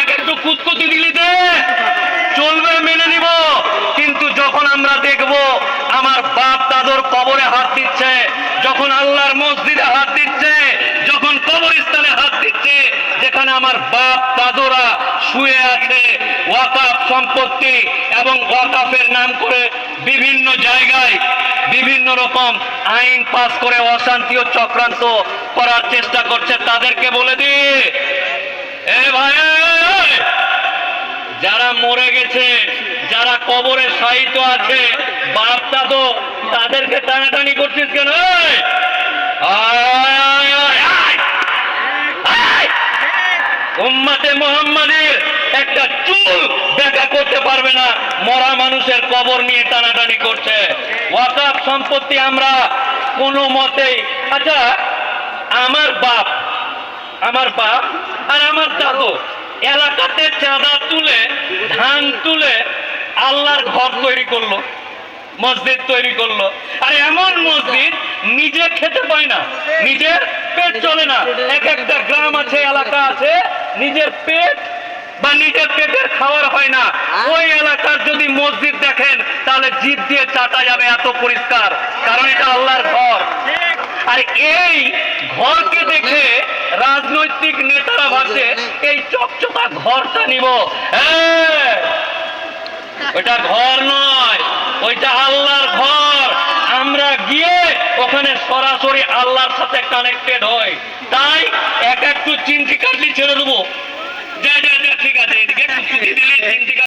একটু কুতকুতি দিলিতে চলবে, মেনে নিব। কিন্তু যখন আমরা দেখব আমার বাপ দাদুর কবরে হাত দিচ্ছে, যখন আল্লাহর মসজিদে হাত দিচ্ছে, যখন কবরস্থানে হাত দিচ্ছে, যেখানে আমার বাপ দাদুরা শুয়ে আছে, ওয়াকাফ সম্পত্তি এবং ওয়াকাফের নাম করে বিভিন্ন জায়গায় বিভিন্ন রকম আইন পাস করে অশান্তি ও চক্রান্ত করার চেষ্টা করছে, তাদেরকে বলে দি, এ ভাই, যারা মরে গেছে, যারা কবরে শায়িত আছে, বাপ দাদু, তাদেরকে টানাটানি করছিস কেন? উম্মতে মুহাম্মাদের একটা চুল দেখা করতে পারবে না, মরা মানুষের কবর নিয়ে টানাটানি করছে। ওয়াকাফ সম্পত্তি আমরা কোনো মতেই, আচ্ছা আমার বাপ আর আমার দাদু এলাকাতে চাঁদা তুলে, ধান তুলে আল্লাহর ঘর তৈরি করলো, মসজিদ তৈরি করলো। আর এমন মসজিদ নিজে খেতে পায় না, নিজের পেট চলে না। এক একটা গ্রাম আছে, এলাকা আছে, নিজের পেট বা নিজের পেটের খাওয়ার হয় না। ওই এলাকার যদি মসজিদ দেখেন তাহলে জিভ দিয়ে চাটা যাবে, এত পরিষ্কার, কারণ এটা আল্লাহর ঘর। আর এই ঘরকে দেখে রাজনৈতিক নেতারা ভাবছে এই চকচকা ঘরটা নিব। ওইটা ঘর নয়, ওইটা আল্লাহর ঘর। আমরা গিয়ে ওখানে সরাসরি আল্লাহর সাথে কানেক্টেড হই। তাই এক একটু চিমটি কাটলি ছেড়ে দেবো, যা যা যা, ঠিক আছে, এদিকে দিলে চিমটি